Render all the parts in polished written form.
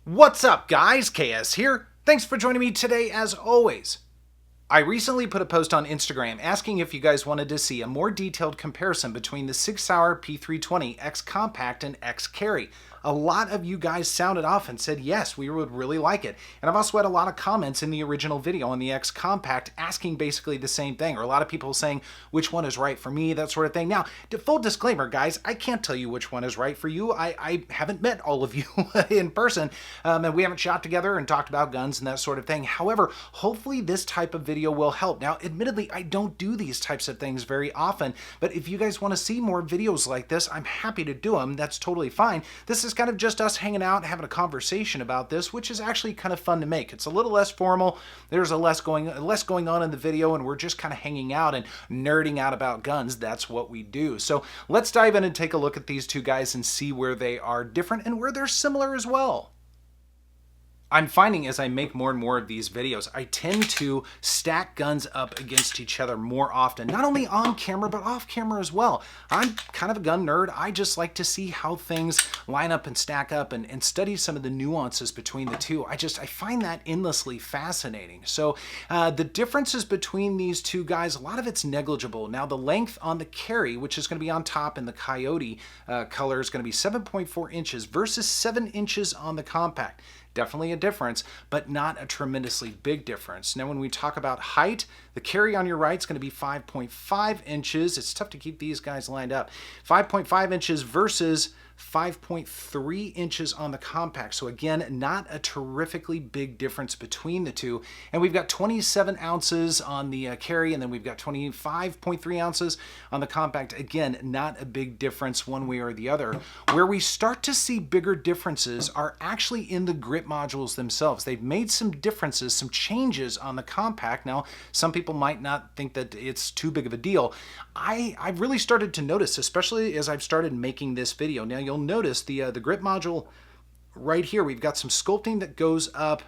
What's up, guys? KS here. Thanks for joining me today, as always. I recently put a post on Instagram asking if you guys wanted to see a more detailed comparison between the Sig Sauer P320 X Compact and X Carry. A lot of you guys sounded off and said yes, we would really like it. And I've also had a lot of comments in the original video on the X Compact asking basically the same thing, or a lot of people saying which one is right for me, that sort of thing. Now, full disclaimer, guys, I can't tell you which one is right for you. I haven't met all of you in person, and we haven't shot together and talked about guns and that sort of thing. However, hopefully this type of video will help. Now, admittedly, I don't do these types of things very often, but if you guys want to see more videos like this, I'm happy to do them. That's totally fine. This is kind of just us hanging out, having a conversation about this, which is actually kind of fun to make. It's a little less formal. There's less going on in the video, and we're just kind of hanging out and nerding out about guns. That's what we do. So let's dive in and take a look at these two guys and see where they are different and where they're similar as well. I'm finding as I make more and more of these videos, I tend to stack guns up against each other more often, not only on camera, but off camera as well. I'm kind of a gun nerd. I just like to see how things line up and stack up and study some of the nuances between the two. I find that endlessly fascinating. So the differences between these two guys, a lot of it's negligible. Now the length on the Carry, which is going to be on top in the Coyote color, is going to be 7.4 inches versus 7 inches on the Compact. Definitely a difference, but not a tremendously big difference. Now, when we talk about height, the Carry on your right is going to be 5.5 inches. It's tough to keep these guys lined up. 5.5 inches versus 5.3 inches on the Compact. So again, not a terrifically big difference between the two. And we've got 27 ounces on the Carry, and then we've got 25.3 ounces on the Compact. Again, not a big difference one way or the other. Where we start to see bigger differences are actually in the grip modules themselves. They've made some differences, some changes on the Compact. Now, some people might not think that it's too big of a deal. I've really started to notice, especially as I've started making this video. Now, you'll notice the grip module right here. We've got some sculpting that goes up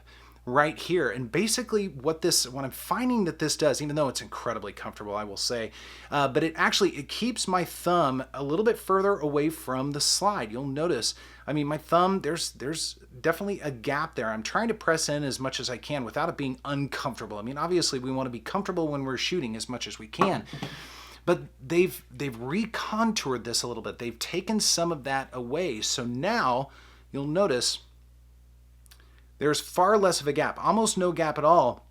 right here, and basically what I'm finding that this does, even though it's incredibly comfortable, I will say, but it keeps my thumb a little bit further away from the slide. You'll notice, I mean, my thumb, there's definitely a gap there. I'm trying to press in as much as I can without it being uncomfortable. I mean, obviously we want to be comfortable when we're shooting as much as we can. But they've recontoured this a little bit. They've taken some of that away. So now you'll notice there's far less of a gap, almost no gap at all.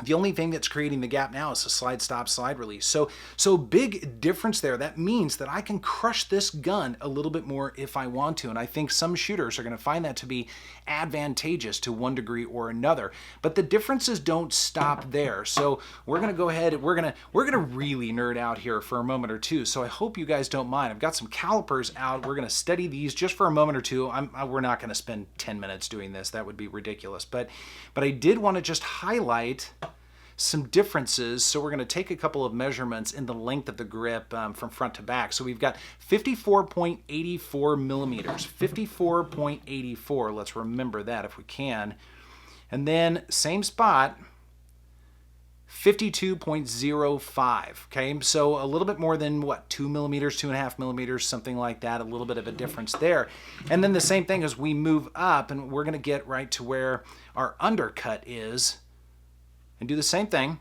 The only thing that's creating the gap now is the slide stop, slide release. So big difference there. That means that I can crush this gun a little bit more if I want to. And I think some shooters are going to find that to be advantageous to one degree or another. But the differences don't stop there. So we're going to go ahead, we're going to really nerd out here for a moment or two. So I hope you guys don't mind. I've got some calipers out. We're going to study these just for a moment or two. We're not going to spend 10 minutes doing this. That would be ridiculous. But I did want to just highlight some differences. So we're going to take a couple of measurements in the length of the grip from front to back. So we've got 54.84 millimeters, 54.84. Let's remember that if we can. And then same spot, 52.05. Okay, so a little bit more than what, 2 millimeters, 2.5 millimeters, something like that, a little bit of a difference there. And then the same thing as we move up, and we're going to get right to where our undercut is and do the same thing.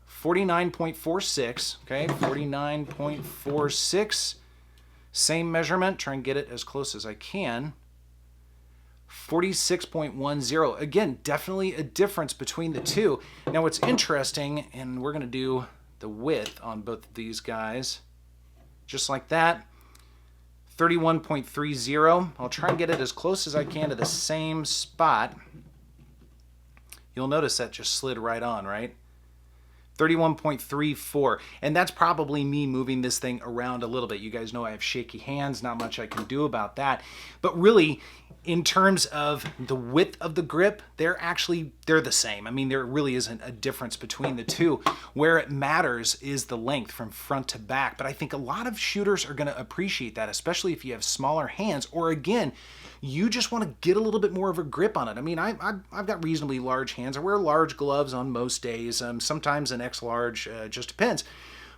49.46, okay, 49.46, same measurement, try and get it as close as I can. 46.10, again, definitely a difference between the two. Now what's interesting, and we're gonna do the width on both of these guys, just like that, 31.30. I'll try and get it as close as I can to the same spot. You'll notice that just slid right on, right? 31.34, and that's probably me moving this thing around a little bit. You guys know I have shaky hands, not much I can do about that. But really, in terms of the width of the grip, they're the same. I mean, there really isn't a difference between the two. Where it matters is the length from front to back. But I think a lot of shooters are going to appreciate that, especially if you have smaller hands, or again, you just want to get a little bit more of a grip on it. I mean, I've got reasonably large hands. I wear large gloves on most days, sometimes an X large, just depends.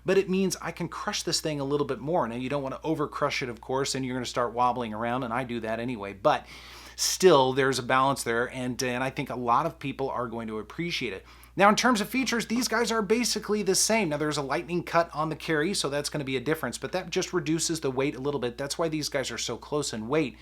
But it means I can crush this thing a little bit more. Now, you don't want to over crush it, of course, and you're going to start wobbling around, and I do that anyway. But still there's a balance there, and I think a lot of people are going to appreciate it. Now, in terms of features, these guys are basically the same. Now, there's a lightning cut on the carry, so that's going to be a difference, but that just reduces the weight a little bit. That's why these guys are so close in weight.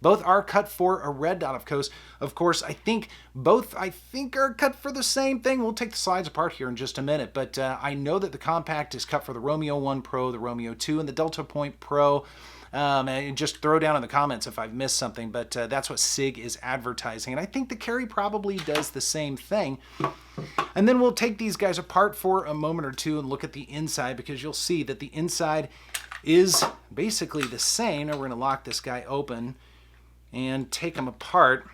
Both are cut for a red dot, of course. I think both are cut for the same thing. We'll take the slides apart here in just a minute, but I know that the compact is cut for the Romeo 1 Pro, the Romeo 2, and the Delta Point Pro. And just throw down in the comments if I've missed something, but that's what Sig is advertising. And I think the carry probably does the same thing. And then we'll take these guys apart for a moment or two and look at the inside, because you'll see that the inside is basically the same. Now we're going to lock this guy open and take them apart.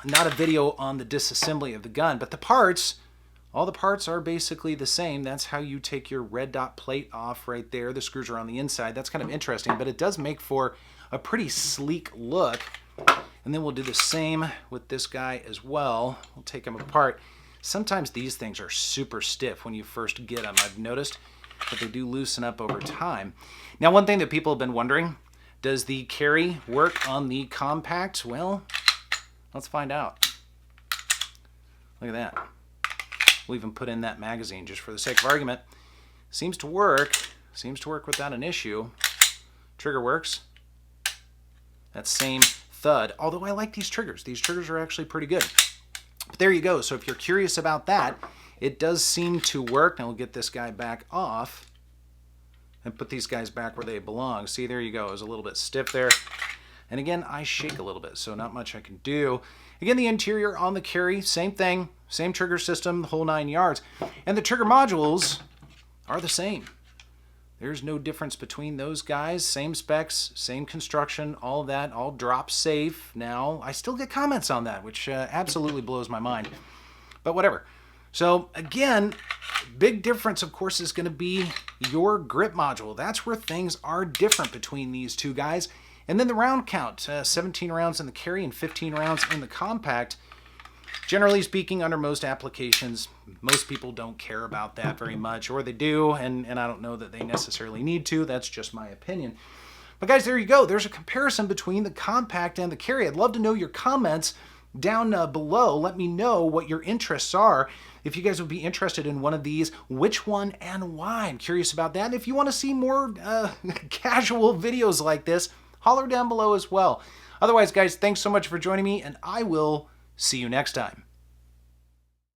Not a video on the disassembly of the gun, but the parts, all the parts are basically the same. That's how you take your red dot plate off right there. The screws are on the inside. That's kind of interesting, but it does make for a pretty sleek look. And then we'll do the same with this guy as well. We'll take them apart. Sometimes these things are super stiff when you first get them, I've noticed, but they do loosen up over time. Now, one thing that people have been wondering, does the carry work on the compact? Well, let's find out. Look at that. We'll even put in that magazine just for the sake of argument. Seems to work. Seems to work without an issue. Trigger works. That same thud. Although I like these triggers. These triggers are actually pretty good. But there you go. So if you're curious about that, it does seem to work. Now we'll get this guy back off and put these guys back where they belong. See, there you go. It was a little bit stiff there. And again, I shake a little bit, so not much I can do. Again, the interior on the carry, same thing, same trigger system, the whole 9 yards. And the trigger modules are the same. There's no difference between those guys. Same specs, same construction, all of that, all drop safe. Now, I still get comments on that, which absolutely blows my mind. But whatever. So again, big difference, of course, is going to be your grip module. That's where things are different between these two guys. And then the round count, 17 rounds in the carry and 15 rounds in the compact. Generally speaking, under most applications, most people don't care about that very much, or they do, and I don't know that they necessarily need to. That's just my opinion. But guys, there you go. There's a comparison between the compact and the carry. I'd love to know your comments down below. Let me know what your interests are. If you guys would be interested in one of these, which one and why? I'm curious about that. And if you want to see more casual videos like this, holler down below as well. Otherwise, guys, thanks so much for joining me, and I will see you next time.